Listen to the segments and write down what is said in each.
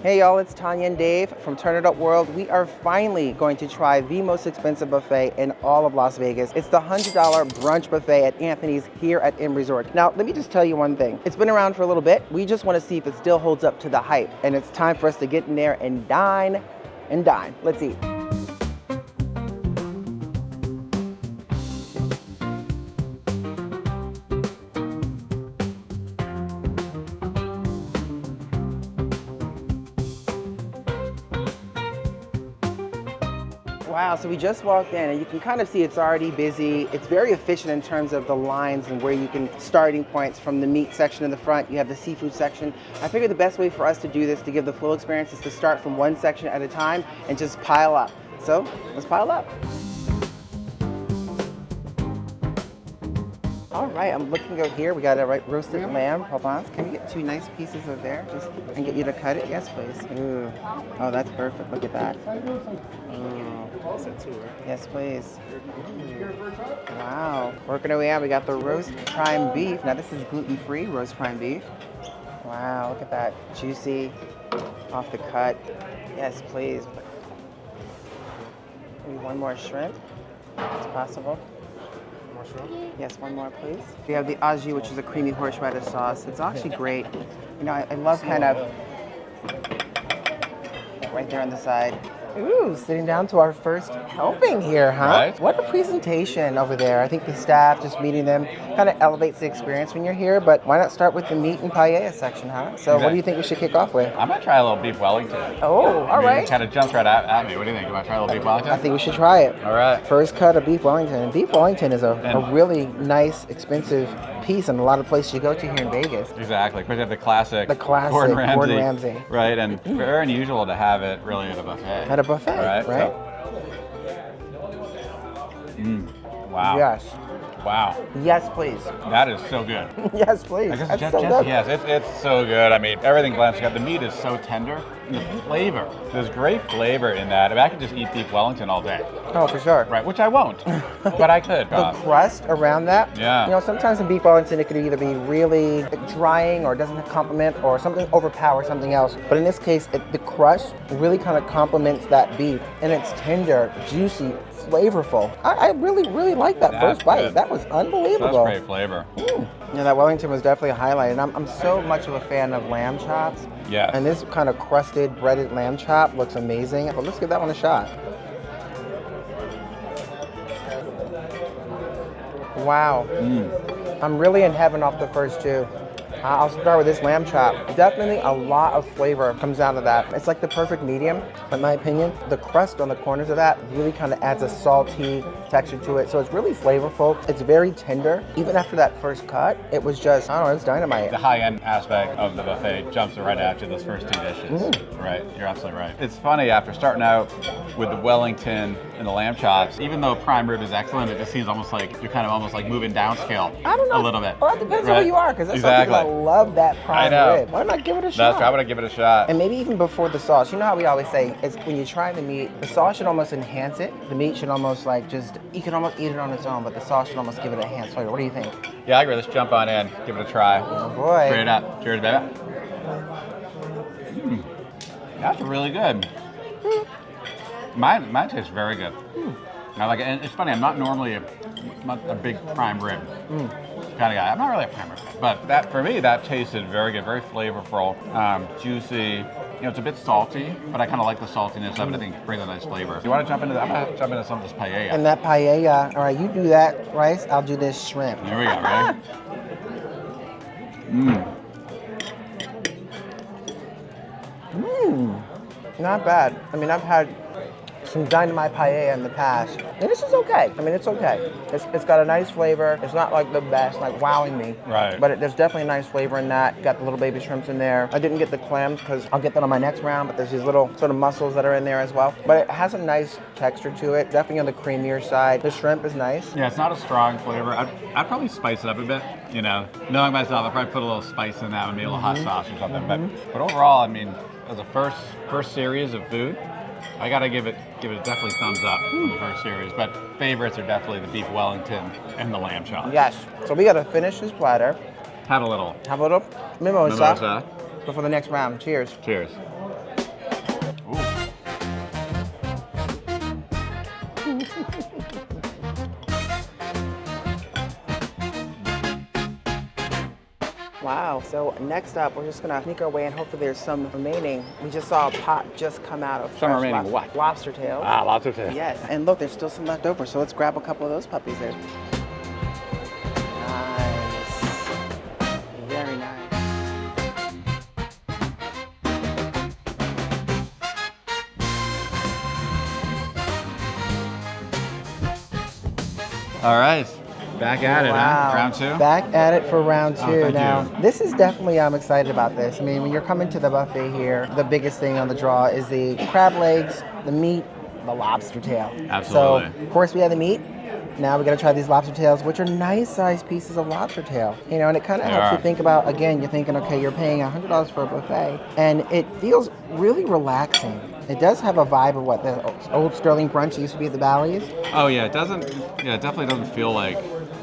Hey y'all, it's Tanya and Dave from Turn It Up World. We are finally going to try the most expensive buffet in all of Las Vegas. It's the $100 brunch buffet at Anthony's here at M Resort. Now, let me just tell you one thing. It's been around for a little bit. We just want to see if it still holds up to the hype. And it's time for us to get in there and dine and dine. Let's eat. Wow, so we just walked in and you can kind of see it's already busy. It's very efficient in terms of the lines and where you can, starting points from the meat section in the front, you have the seafood section. I figured the best way for us to do this, to give the full experience, is to start from one section at a time and just pile up. So let's pile up. All right, I'm looking over here. We got a roasted lamb. Hold on. Can we get 2 nice pieces of there? Just and get you to cut it? Yes, please. Ooh. Oh, that's perfect. Look at that. Yes, please. Wow. Working our way out, we got the roast prime beef. Now this is gluten-free roast prime beef. Wow, look at that. Juicy, off the cut. Yes, please. Maybe one more shrimp, if it's possible. Yes, one more, please. We have the au jus, which is a creamy horseradish sauce. It's actually great. You know, I love kind of right there on the side. Ooh, sitting down to our first helping here, huh? Right. What a presentation over there. I think the staff, just meeting them, kind of elevates the experience when you're here, but why not start with the meat and paella section, huh? So what do you think we should kick off with? I might try a little beef Wellington. Oh, all right. It kind of jumps right at me. What do you think? You want to try a little beef Wellington? I think we should try it. All right. First cut of beef Wellington. And beef Wellington is a really nice, expensive piece in a lot of places you go to here in Vegas. Exactly. Of course, you have the classic Gordon Ramsay. Right, and very unusual to have it really at a buffet. At a buffet, right? So, wow. Yes. Wow. Yes, please. That is so good. Yes, please. I guess That's Jeff, so good. yes, it's so good. I mean, everything blends together. The meat is so tender. And the flavor. There's great flavor in that. I mean, I could just eat beef Wellington all day. Oh, for sure. Right, which I won't. But I could. The crust around that. Yeah. You know, sometimes in beef Wellington, it could either be really drying or doesn't complement or something overpower something else. But in this case, the crust really kind of complements that beef. And it's tender, juicy, flavorful. I really, really like that first bite. Good. That was unbelievable. That's great flavor. Yeah, that Wellington was definitely a highlight. And I'm so much of a fan of lamb chops. Yeah. And this kind of crusted, breaded lamb chop looks amazing. But let's give that one a shot. Wow. I'm really in heaven off the first 2. I'll start with this lamb chop. Definitely a lot of flavor comes out of that. It's like the perfect medium, in my opinion. The crust on the corners of that really kind of adds a salty texture to it. So it's really flavorful. It's very tender. Even after that first cut, it was just, I don't know, it's dynamite. The high-end aspect of the buffet jumps right after those first 2 dishes. Right, you're absolutely right. It's funny, after starting out with the Wellington and the lamb chops, even though prime rib is excellent, it just seems almost like you're kind of almost like moving downscale I don't know. a little bit. Well, it depends on who you are, because there's some people that love that prime rib. Why not give it a shot? That's right, I would give it a shot. And maybe even before the sauce. You know how we always say, is when you try the meat, the sauce should almost enhance it. The meat should almost like just, you can almost eat it on its own, but the sauce should almost give it a enhanced flavor. What do you think? Yeah, I agree. Let's jump on in, give it a try. Oh boy. Straight up. Cheers, baby. That's really good. Mine tastes very good. I like it. And it's funny, I'm not normally a big prime rib kind of guy. I'm not really a prime rib guy. But that, for me, that tasted very good, very flavorful, juicy. You know, it's a bit salty, but I kind of like the saltiness of it. I think it brings a nice flavor. Do you want to jump into that? I'm going to jump into some of this paella. And that paella, all right, you do that rice, I'll do this shrimp. Here we go, ready? Not bad. I mean, I've had some dynamite paella in the past, and this is okay. I mean, it's okay. It's got a nice flavor. It's not like the best, like wowing me. Right. But there's definitely a nice flavor in that. Got the little baby shrimps in there. I didn't get the clams because I'll get that on my next round, but there's these little sort of mussels that are in there as well. But it has a nice texture to it. Definitely on the creamier side. The shrimp is nice. Yeah, it's not a strong flavor. I'd probably spice it up a bit, you know. Knowing myself, I'd probably put a little spice in that, maybe a little hot sauce or something. But overall, I mean, as a first series of food, I gotta give it definitely thumbs up on the first series. But favorites are definitely the beef Wellington and the lamb chop. Yes. So we gotta finish this platter. Have a little Have a little mimosa before the next round. Cheers. Cheers. Wow. So next up, we're just gonna sneak our way in. Hopefully there's some remaining. We just saw a pot just come out of Some fresh remaining what? lobster tails. Ah, lobster tail. Yes. And look, there's still some left over. So let's grab a couple of those puppies there. Nice. Very nice. All right, back at it, huh? Round two? Back at it for round two. thank Now, you. this is definitely, I'm excited about this. I mean, when you're coming to the buffet here, the biggest thing on the draw is the crab legs, the meat, the lobster tail. Absolutely. So, of course, we have the meat. Now we got to try these lobster tails, which are nice sized pieces of lobster tail. You know, and it kind of helps you think about, again, you're thinking, okay, you're paying $100 for a buffet, and it feels really relaxing. It does have a vibe of what the old Sterling brunch used to be at the Bally's. Oh yeah, it definitely doesn't feel like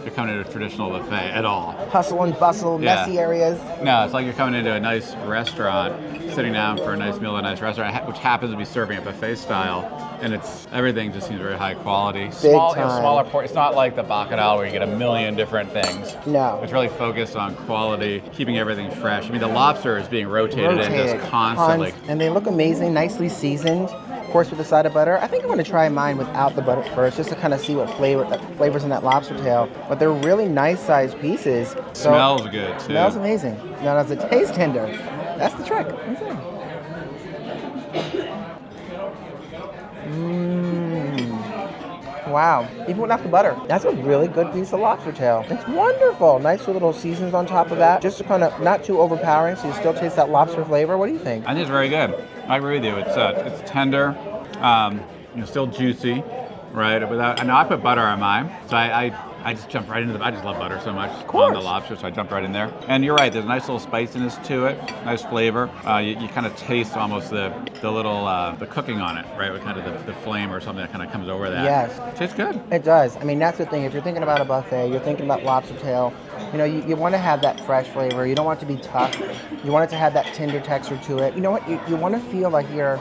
you're coming to a traditional buffet at all. Hustle and bustle, Yeah. messy areas. No, it's like you're coming into a nice restaurant, sitting down for a nice meal at a nice restaurant, which happens to be serving a buffet style, and everything just seems very high quality. Smaller portion. It's not like the Bacalhau where you get a million different things. No. It's really focused on quality, keeping everything fresh. I mean, the lobster is being rotated in just constantly. And they look amazing, nicely seasoned. Of course, with a side of butter. I think I'm going to try mine without the butter first, just to kind of see what flavors in that lobster tail. But they're really nice sized pieces. So, Smells good too. Smells amazing. Now, does it taste tender? That's the trick. Wow, even without the butter. That's a really good piece of lobster tail. It's wonderful. Nice little seasons on top of that. Just to kind of, not too overpowering, so you still taste that lobster flavor. What do you think? I think it's very good. I agree with you. It's tender, still juicy, right? I know I put butter on mine, so I just jump right into I just love butter so much on the lobster, so I jumped right in there. And you're right, there's a nice little spiciness to it, nice flavor. You kind of taste almost the little the cooking on it, right? With kind of the flame or something that kind of comes over that. Yes. Tastes good. It does. I mean, that's the thing. If you're thinking about a buffet, you're thinking about lobster tail. You know, you want to have that fresh flavor. You don't want it to be tough. You want it to have that tender texture to it. You know what? You want to feel like you're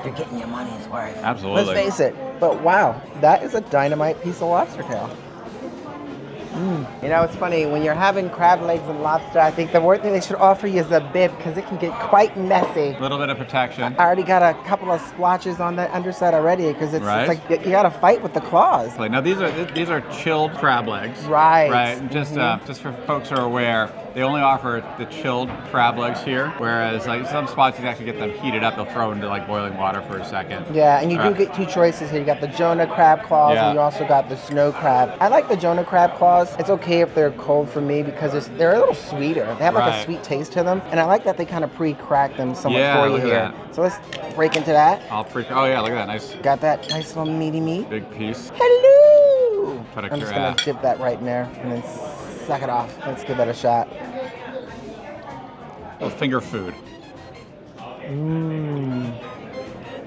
getting your money's worth. Absolutely. Let's face it. But wow, that is a dynamite piece of lobster tail. You know, it's funny, when you're having crab legs and lobster, I think the one thing they should offer you is a bib, because it can get quite messy. A little bit of protection. I already got a couple of splotches on the underside already, because it's like you got to fight with the claws. Now these are chilled crab legs. Right. Right. Just for folks who are aware, they only offer the chilled crab legs here, whereas like some spots you can actually get them heated up. They'll throw into like boiling water for a second. Yeah, and you do get two choices here. You got the Jonah crab claws, and you also got the snow crab. I like the Jonah crab claws. It's okay if they're cold for me because they're a little sweeter. They have like a sweet taste to them, and I like that they kind of pre-crack them somewhat for you here. So let's break into that. Oh yeah, look at that, nice. Got that nice little meaty meat. Big piece. Hello. I'm just gonna dip that right in there and then suck it off. Let's give that a shot. Well, finger food.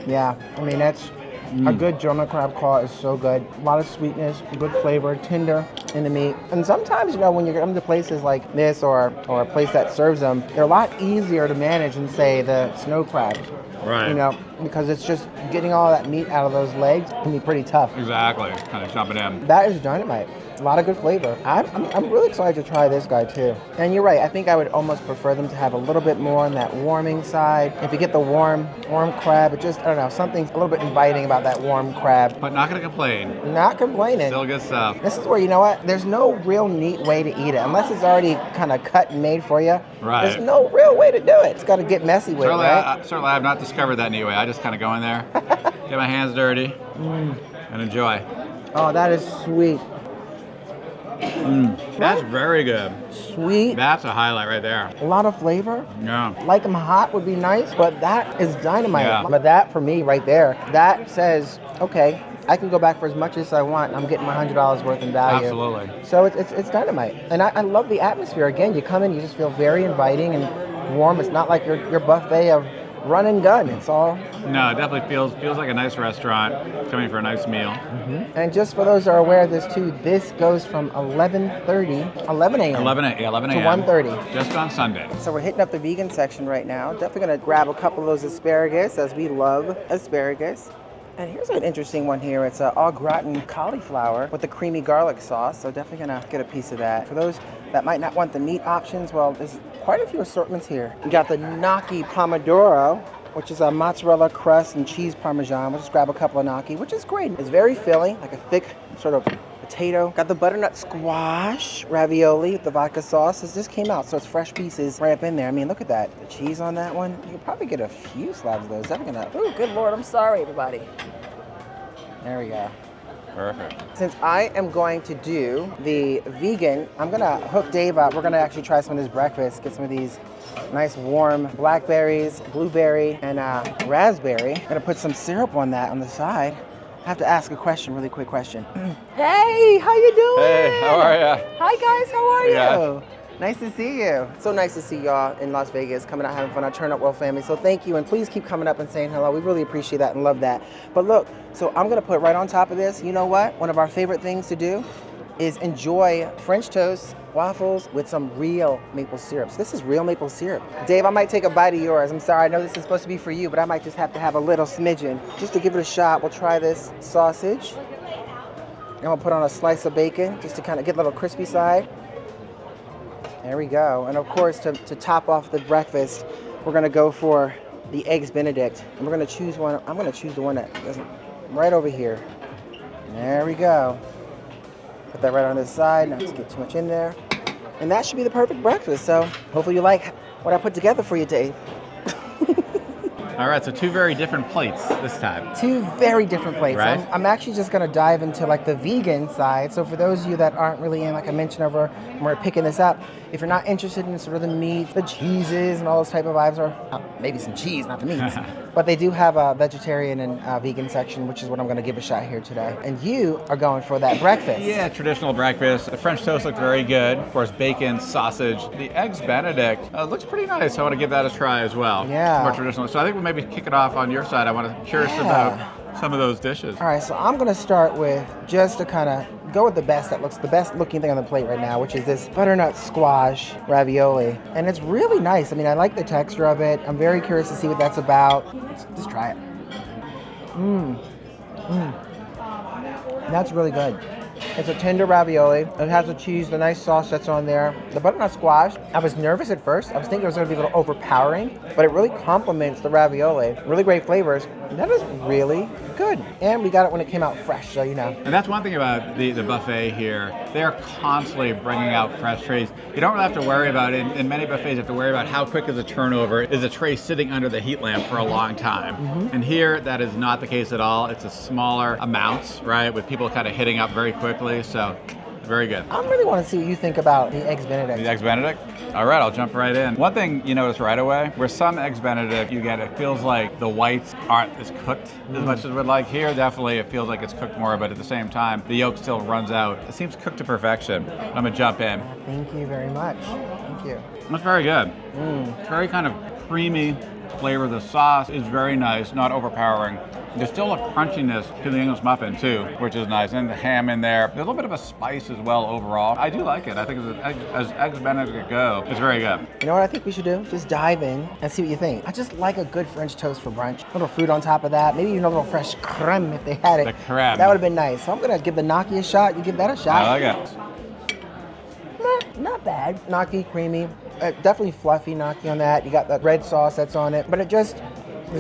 Yeah, I mean that's a good Jonah crab claw is so good. A lot of sweetness, good flavor, tender in the meat. And sometimes, you know, when you come to places like this or a place that serves them, they're a lot easier to manage than say the snow crab. Right. You know, because it's just getting all that meat out of those legs can be pretty tough. Exactly. Kind of jumping in. That is dynamite. A lot of good flavor. I'm really excited to try this guy too. And you're right, I think I would almost prefer them to have a little bit more on that warming side. If you get the warm crab, it just, I don't know, something's a little bit inviting about that warm crab. But not gonna complain. Not complaining. Still good stuff. This is where, you know what, there's no real neat way to eat it. Unless it's already kind of cut and made for you. Right. There's no real way to do it. It's got to get messy with it, right? Certainly I have not discovered that neat way. I just kind of go in there, get my hands dirty, and enjoy. Oh, that is sweet. That's very good. Sweet. That's a highlight right there. A lot of flavor. Yeah. Like them hot would be nice, but that is dynamite. Yeah. But that, for me, right there, that says, okay, I can go back for as much as I want. I'm getting my $100 worth in value. Absolutely. So it's dynamite. And I love the atmosphere. Again, you come in, you just feel very inviting and warm. It's not like your buffet of run and gun. It's all... No, it definitely feels like a nice restaurant, coming for a nice meal. And just for those that are aware of this too, this goes from 11 a.m. 11 a.m. to 1:30. Just on Sunday. So we're hitting up the vegan section right now. Definitely gonna grab a couple of those asparagus, as we love asparagus. And here's an interesting one here. It's an au gratin cauliflower with the creamy garlic sauce. So definitely gonna get a piece of that. For those that might not want the meat options, well, there's quite a few assortments here. We got the gnocchi pomodoro, which is a mozzarella crust and cheese parmesan. We'll just grab a couple of gnocchi, which is great. It's very filling, like a thick sort of potato. Got the butternut squash ravioli with the vodka sauce. This just came out, so it's fresh pieces right up in there. I mean, look at that. The cheese on that one. You could probably get a few slabs of those. Definitely gonna. Oh, good Lord, I'm sorry, everybody. There we go. Perfect. Since I am going to do the vegan, I'm gonna hook Dave up. We're gonna actually try some of this breakfast. Get some of these nice warm blackberries, blueberry, and raspberry. I'm gonna put some syrup on that on the side. I have to ask a question, really quick question. Hey, how you doing? Hey, how are ya? Hi guys, how are Yeah. you? Nice to see you. So nice to see y'all in Las Vegas, coming out having fun, our Turn Up World family. So thank you, and please keep coming up and saying hello. We really appreciate that and love that. But look, so I'm gonna put right on top of this, you know what? One of our favorite things to do is enjoy French toast, waffles with some real maple syrup. So this is real maple syrup. Dave, I might take a bite of yours. I'm sorry, I know this is supposed to be for you, but I might just have to have a little smidgen. Just to give it a shot, we'll try this sausage. And we'll put on a slice of bacon, just to kind of get a little crispy side. There we go. And of course, to top off the breakfast, we're gonna go for the Eggs Benedict. And we're gonna choose one. I'm gonna choose the one that doesn't, right over here. There we go. Put that right on this side, not to get too much in there. And that should be the perfect breakfast. So hopefully you like what I put together for you, Dave. All right, so two very different plates this time. Two very different plates. Right. I'm actually just gonna dive into like the vegan side. So for those of you that aren't really in, like I mentioned over when we're picking this up, if you're not interested in sort of the meat, the cheeses and all those type of vibes, or maybe some cheese, not the meats, but they do have a vegetarian and vegan section, which is what I'm gonna give a shot here today. And you are going for that breakfast. Yeah, traditional breakfast. The French toast looked very good. Of course, bacon, sausage. The Eggs Benedict looks pretty nice. I want to give that a try as well. Yeah. More traditional. So I think we'll maybe kick it off on your side. I want to curious about some of those dishes. All right, so I'm gonna start with just to kind of go with the best looking thing on the plate right now, which is this butternut squash ravioli. And it's really nice. I mean, I like the texture of it. I'm very curious to see what that's about. Let's just try it. That's really good. It's a tender ravioli. It has the cheese, the nice sauce that's on there. The butternut squash, I was nervous at first. I was thinking it was going to be a little overpowering, but it really complements the ravioli. Really great flavors. That is really good. And we got it when it came out fresh, so you know. And that's one thing about the buffet here. They're constantly bringing out fresh trays. You don't really have to worry about it. In many buffets, you have to worry about how quick is the turnover. Is a tray sitting under the heat lamp for a long time? And here, that is not the case at all. It's a smaller amounts, right? With people kind of hitting up very quickly, so very good. I really want to see what you think about the Eggs Benedict. The Eggs Benedict? All right, I'll jump right in. One thing you notice right away, where some Eggs Benedict you get, it feels like the whites aren't as cooked as much as we'd like. Here, definitely it feels like it's cooked more, but at the same time, the yolk still runs out. It seems cooked to perfection. I'm gonna jump in. Thank you very much. Thank you. That's very good. It's very kind of creamy flavor. The sauce is very nice, not overpowering. There's still a crunchiness to the English muffin too, which is nice. And the ham in there. There's a little bit of a spice as well overall. I do like it. I think as Eggs Benedict go, it's very good. You know what I think we should do? Just dive in and see what you think. I just like a good French toast for brunch. A little fruit on top of that. Maybe even a little fresh creme if they had it. The creme. That would have been nice. So I'm gonna give the gnocchi a shot. You give that a shot. I like it. Not bad. Gnocchi, creamy. Definitely fluffy gnocchi on that. You got the red sauce that's on it, but there's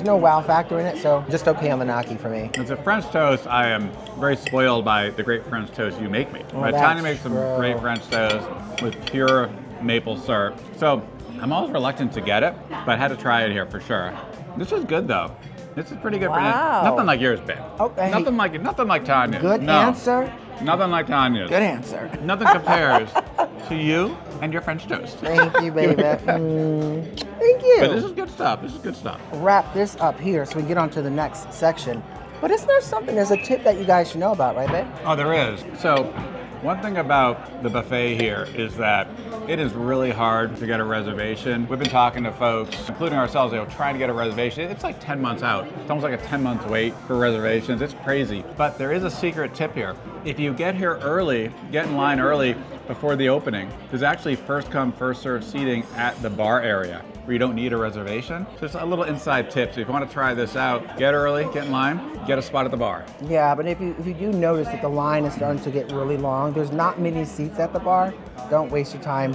no wow factor in it, so just okay on the gnocchi for me. As a French toast, I am very spoiled by the great French toast you make me. Oh, My that's Tanya makes some true. great French toast with pure maple syrup. So I'm always reluctant to get it, but I had to try it here for sure. This is good though. This is pretty good. Wow. Nothing like yours, babe. Okay. Nothing like Tanya's. Good No. answer. Nothing like Tanya's. Good answer. Nothing compares to you and your French toast. Thank you, baby. Thank you. But this is good stuff. This is good stuff. Wrap this up here so we get on to the next section. But isn't there something, there's a tip that you guys should know about, right, babe? Oh, there is. So, one thing about the buffet here is that it is really hard to get a reservation. We've been talking to folks, including ourselves, trying to get a reservation. It's like 10 months out. It's almost like a 10-month wait for reservations. It's crazy. But there is a secret tip here. If you get here early, get in line early, before the opening, there's actually first come, first served seating at the bar area where you don't need a reservation. So there's a little inside tip. So if you want to try this out, get early, get in line, get a spot at the bar. Yeah, but if you do notice that the line is starting to get really long, there's not many seats at the bar. Don't waste your time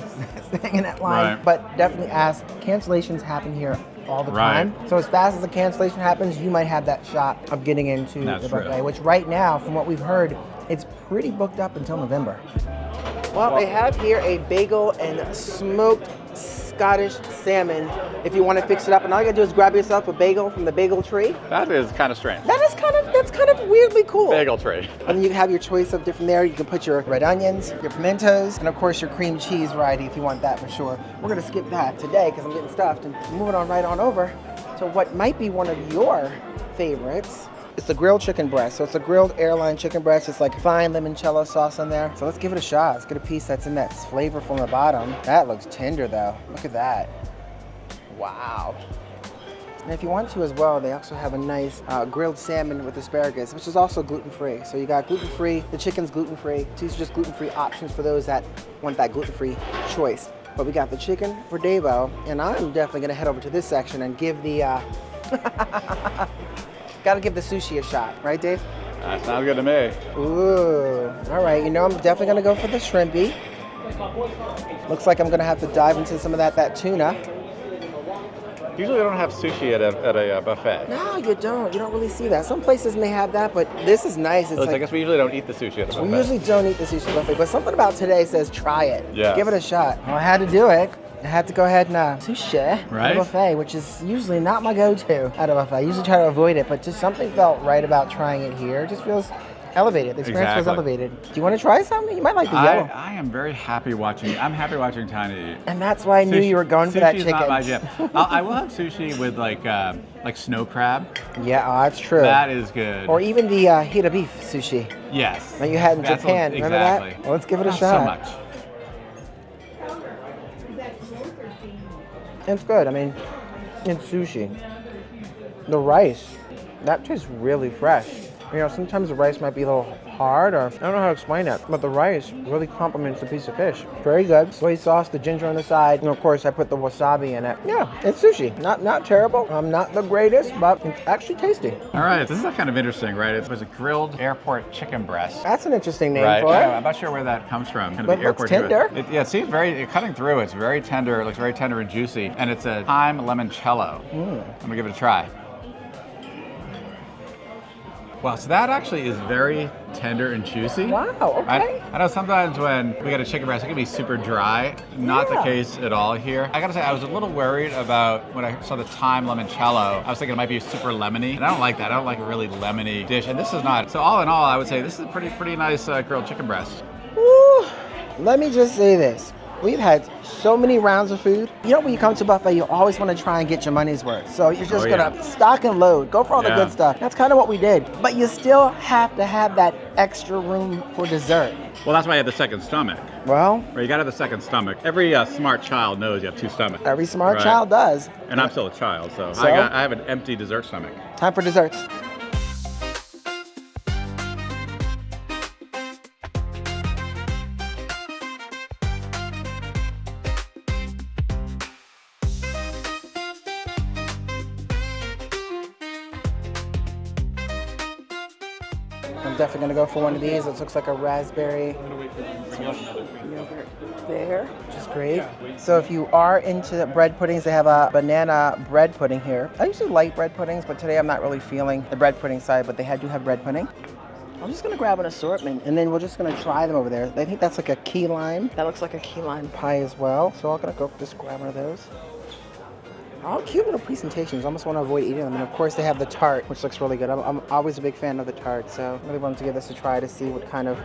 staying in that line. Right. But definitely ask. Cancellations happen here all the time. So as fast as a cancellation happens, you might have that shot of getting into the buffet, which right now, from what we've heard, it's pretty booked up until November. Well, they have here a bagel and smoked Scottish salmon if you want to fix it up. And all you gotta do is grab yourself a bagel from the bagel tree. That is kind of strange. That's kind of weirdly cool. Bagel tree. And then you have your choice of different there. You can put your red onions, your pimentos, and of course your cream cheese variety if you want that for sure. We're gonna skip that today because I'm getting stuffed and moving on right on over to what might be one of your favorites. It's the grilled chicken breast. So it's a grilled airline chicken breast. It's like fine limoncello sauce in there. So let's give it a shot. Let's get a piece that's in that flavor from the bottom. That looks tender though. Look at that. Wow. And if you want to as well, they also have a nice grilled salmon with asparagus, which is also gluten-free. So you got gluten-free, the chicken's gluten-free. These are just gluten-free options for those that want that gluten-free choice. But we got the chicken for Davo, and I'm definitely gonna head over to this section and give the, gotta give the sushi a shot, right Dave? That sounds good to me. Ooh, all right, you know I'm definitely gonna go for the shrimpy. Looks like I'm gonna have to dive into some of that tuna. Usually they don't have sushi at a buffet. No, you don't. You don't really see that. Some places may have that, but this is nice. It's I like, guess we usually don't eat the sushi at the buffet. we usually don't eat the sushi buffet, but something about today says try it. Yeah. Give it a shot. Well, I had to do it. I had to go ahead and sushi at Right. a buffet, which is usually not my go-to at a buffet. I usually try to avoid it, but just something felt right about trying it here. It just feels elevated. The experience feels elevated. Do you want to try something? You might like the yellow. I am very happy watching. I'm happy watching Tiny eat. And that's why I knew you were going for that chicken. Sushi's not my jam. I will have sushi with like snow crab. Yeah, that's true. That is good. Or even the hira beef sushi yes. that you had in That's Japan. Remember exactly. that? Well, let's give it a Not shot. so much. It's good. I mean, it's sushi. The rice, that tastes really fresh. You know, sometimes the rice might be a little hard, or I don't know how to explain it, but the rice really complements the piece of fish. Very good. Soy sauce, the ginger on the side, and of course I put the wasabi in it. Yeah, it's sushi. Not terrible. Not the greatest, but it's actually tasty. All right, this is kind of interesting, right? It was a grilled airport chicken breast. That's an interesting name Right. for it. I'm not sure where that comes from. Kind But of the airport looks tender. Yeah, it seems cutting through. It's very tender. It looks very tender and juicy, and it's a thyme limoncello. I'm gonna give it a try. Wow, so that actually is very tender and juicy. Wow, okay. I know sometimes when we get a chicken breast, it can be super dry. Not the case at all here. I gotta say, I was a little worried about when I saw the thyme limoncello. I was thinking it might be super lemony, and I don't like that. I don't like a really lemony dish, and this is not. So all in all, I would say this is a pretty nice grilled chicken breast. Woo. Let me just say this. We've had so many rounds of food. You know, when you come to a buffet, you always want to try and get your money's worth. So you're just gonna stock and load, go for all the good stuff. That's kind of what we did. But you still have to have that extra room for dessert. Well, that's why I had the second stomach. Well, Right, you gotta have the second stomach. Every smart child knows you have two stomachs. every smart Right. child does. And I'm still a child, so, So? I have an empty dessert stomach. Time for desserts. I'm definitely gonna go for one of these. It looks like a raspberry yogurt there, which is great. So if you are into bread puddings, they have a banana bread pudding here. I usually like bread puddings, but today I'm not really feeling the bread pudding side, but they do have bread pudding. I'm just gonna grab an assortment and then we're just gonna try them over there. I think that's like a key lime. That looks like a key lime pie as well. So I'm gonna go just grab one of those. All cute little presentations. Almost want to avoid eating them. And of course they have the tart, which looks really good. I'm always a big fan of the tart, so I really wanted to give this a try to see what kind of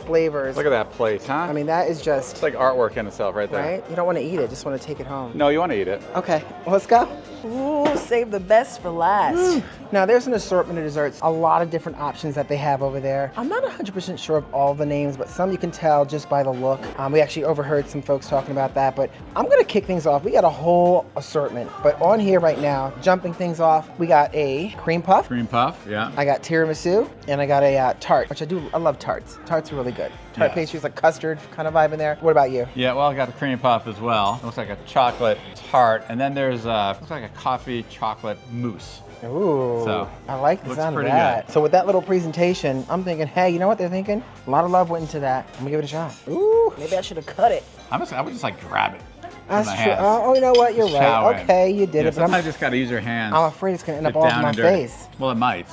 flavors. Look at that plate, huh? I mean, that is just, It's like artwork in itself right there. right? You don't want to eat it, just want to take it home. No, you want to eat it. Okay, well, let's go. Ooh, save the best for last. Now, there's an assortment of desserts, a lot of different options that they have over there. I'm not 100% sure of all the names, but some you can tell just by the look. We actually overheard some folks talking about that, but I'm gonna kick things off. We got a whole assortment, but on here right now, jumping things off, we got a cream puff. Cream puff, yeah. I got tiramisu, and I got a tart, which I love tarts. Tarts are really good. Tart Yes. pastry's like custard kind of vibe in there. What about you? Yeah, well, I got a cream puff as well. Looks like a chocolate tart, and then there's looks like a coffee chocolate mousse. Ooh, So, I like the looks sound of pretty that. good. So with that little presentation, I'm thinking, hey, you know what they're thinking? A lot of love went into that. I'm gonna give it a shot. Ooh, maybe I should have cut it. I would just like grab it. That's my true. hands. Oh, you know what? You're Just chow right. in. Okay, you did Yeah, it. But sometimes you just gotta use your hands. I'm afraid it's gonna end up Get all over down my and dirty. face. Well, it might.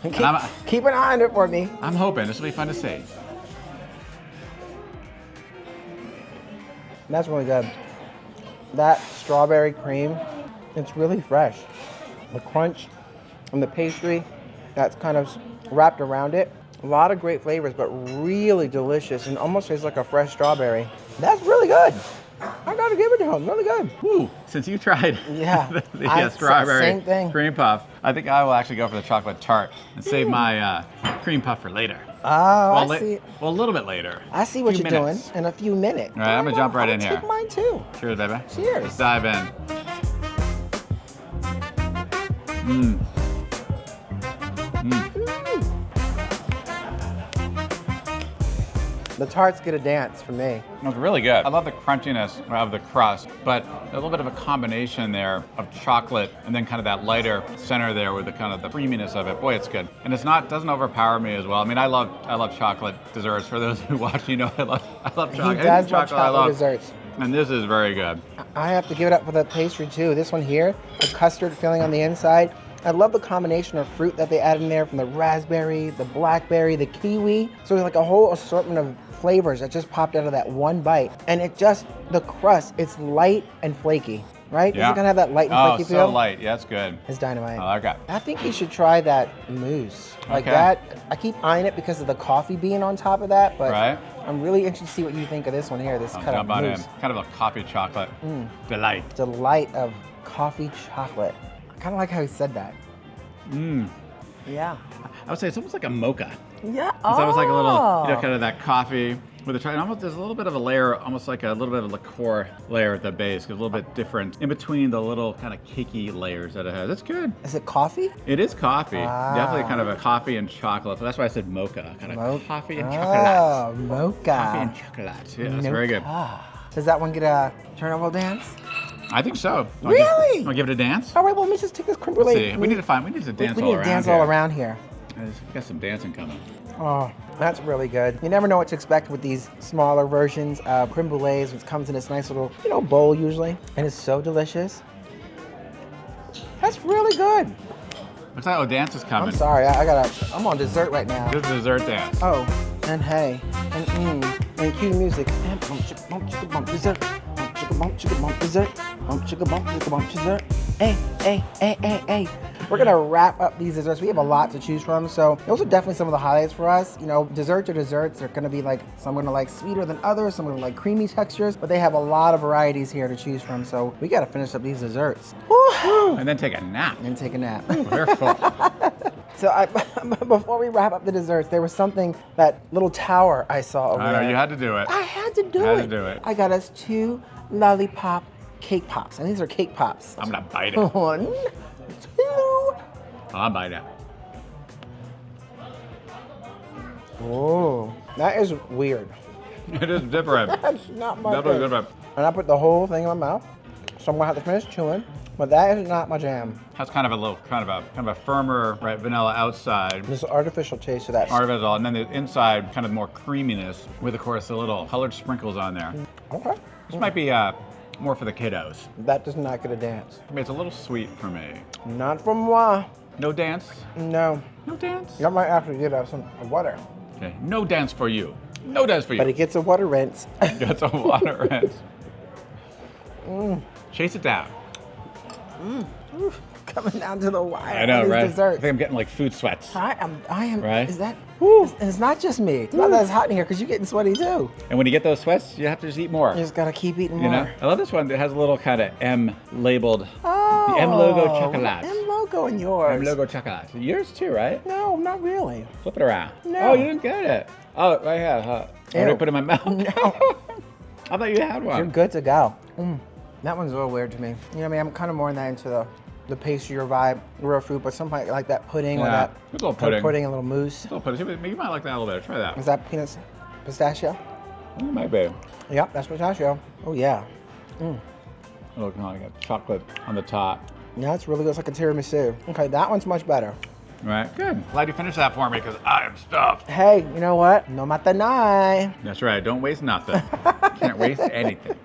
Keep, And keep an eye on it for me. I'm hoping this will be fun to see. That's really good. That strawberry cream, it's really fresh. The crunch and the pastry that's kind of wrapped around it. A lot of great flavors, but really delicious and almost tastes like a fresh strawberry. That's really good. I gotta give it to him. Really good. Woo! Since you tried Yeah, the strawberry same thing. cream puff, I think I will actually go for the chocolate tart and save my cream puff for later. Oh, Well, I see. well, a little bit later. I see what Few you're minutes. doing in a few minutes. All right, I'm gonna jump right in here. Take mine too. Cheers, baby. Cheers. Let's dive in. Mmm. The tarts get a dance for me. It's really good. I love the crunchiness of the crust, but a little bit of a combination there of chocolate and then kind of that lighter center there with the kind of the creaminess of it. Boy, it's good. And it's not, doesn't overpower me as well. I mean, I love chocolate desserts. For those who watch, you know I love chocolate. He Anything does love I chocolate desserts. And this is very good. I have to give it up for the pastry too. This one here, the custard filling on the inside. I love the combination of fruit that they add in there, from the raspberry, the blackberry, the kiwi. So it's like a whole assortment of flavors that just popped out of that one bite. And it just, the crust, it's light and flaky, right? Yeah. Does it kind of have that light and flaky so feel? light. Yeah, it's good. It's dynamite. I like that. I think you should try that mousse. Like Okay. that, I keep eyeing it because of the coffee bean on top of that, but Right. I'm really interested to see what you think of this one here, this I'll cut of jump on in. mousse. Kind of a coffee chocolate delight. Delight of coffee chocolate. I kind of like how he said that. Mmm. Yeah. I would say it's almost like a mocha. Yeah. It's almost like a little, kind of that coffee with the chocolate. Almost there's a little bit of a layer, almost like a little bit of a liqueur layer at the base, a little bit different in between the little kind of cakey layers that it has. It's good. Is it coffee? It is coffee. Ah. Definitely kind of a coffee and chocolate. So that's why I said mocha. Kind of coffee and Oh, chocolate. mocha. Coffee and chocolate. Yeah, that's very good. Mocha. Does that one get a turnover dance? I think so. Really? Want to give it a dance? All right, well, let me just take this creme brulee. Let's see. We need to dance we all need around to dance here. all around here. We got some dancing coming. Oh, that's really good. You never know what to expect with these smaller versions of creme brulees, which comes in this nice little, bowl usually. And it's so delicious. That's really good. Looks like dance is coming. I'm sorry, I'm on dessert right now. This is dessert dance. Oh, and hey, and cue music. And bump, chicka, bump, dessert. Bump, chicka, bump, dessert. Bump, chicka, bump, dessert. Hey. We're gonna wrap up these desserts. We have a lot to choose from, so those are definitely some of the highlights for us. Desserts are desserts. They're gonna be like, some are gonna like sweeter than others, some are gonna like creamy textures, but they have a lot of varieties here to choose from, so we gotta finish up these desserts. Woo! And then take a nap. And take a nap. We're full. So before we wrap up the desserts, there was something, that little tower I saw over I know, there. you had to do it. I had to do Had it. to do it. I got us 2 lollipop cake pops, and these are cake pops. I'm gonna bite it. 1, 2. I'll bite it. Oh, that is weird. It is different. That's not my Definitely thing. different. And I put the whole thing in my mouth, so I'm gonna have to finish chewing. But that is not my jam. Has kind of a firmer, right, vanilla outside. There's an artificial taste to that. Artificial, and then the inside kind of more creaminess with, of course, the little colored sprinkles on there. Okay. This might be more for the kiddos. That does not get a dance. I mean, it's a little sweet for me. Not from moi. No dance? No. No dance? I might actually get us some water. Okay, no dance for you. No dance for you. But it gets a water rinse. Got some water rinse. Chase it down. Oof, coming down to the wire. I know, on these right? I Desserts. think I'm getting like food sweats. I am. Right? Is that? It's not just me. It's not that it's hot in here because you're getting sweaty too. And when you get those sweats, you have to just eat more. You just gotta keep eating You more. know? I love this one that has a little kind of M labeled. Oh. The M logo chocolate. M logo in yours. M logo chocolate. Yours too, right? No, not really. Flip it around. No. Oh, you didn't get it. Oh, right here. Huh? I already Ew. put it in my mouth. No. I thought you had one. You're good to go. That one's a little weird to me. You know what I mean? I'm kind of more in that into the pastry or vibe, real fruit, but something like that pudding or Yeah, that a little pudding. pudding, a little mousse. Little pudding. You might like that a little bit. Try that. Is that peanuts? Pistachio? It might be. Yep, that's pistachio. Oh yeah. Looking like a chocolate on the top. Yeah, it's really good. It's like a tiramisu. Okay, that one's much better. Right, good. Glad you finished that for me because I am stuffed. Hey, you know what? No matanay. That's right, don't waste nothing. Can't waste anything.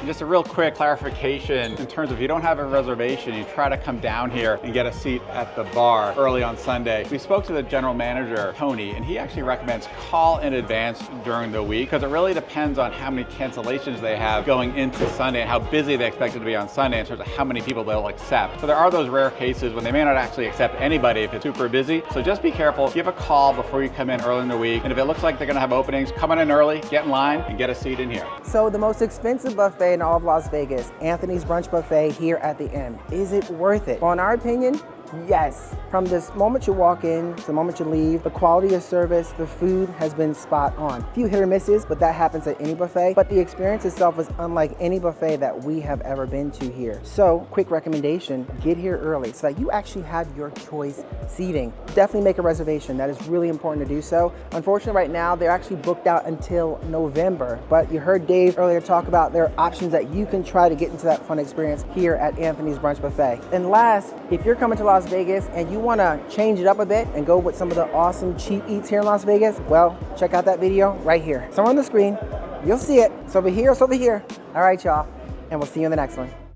Just a real quick clarification in terms of if you don't have a reservation, you try to come down here and get a seat at the bar early on Sunday. We spoke to the general manager, Tony, and he actually recommends call in advance during the week because it really depends on how many cancellations they have going into Sunday and how busy they expect it to be on Sunday in terms of how many people they'll accept. So there are those rare cases when they may not actually accept anybody if it's super busy. So just be careful, give a call before you come in early in the week. And if it looks like they're gonna have openings, come on in early, get in line, and get a seat in here. So the most expensive buffet in all of Las Vegas, Anthony's Brunch Buffet here at the Inn. Is it worth it? Well, in our opinion, yes. From this moment you walk in to the moment you leave, the quality of service, the food has been spot on. A few hit or misses, but that happens at any buffet. But the experience itself is unlike any buffet that we have ever been to here. So, quick recommendation, get here early so that you actually have your choice seating. Definitely make a reservation. That is really important to do so. Unfortunately, right now, they're actually booked out until November. But you heard Dave earlier talk about there are options that you can try to get into that fun experience here at Anthony's Brunch Buffet. And last, if you're coming to Las Vegas and you want to change it up a bit and go with some of the awesome cheap eats here in Las Vegas, well, check out that video right here. Somewhere on the screen, you'll see it. It's over here, it's over here. All right, y'all, and we'll see you in the next one.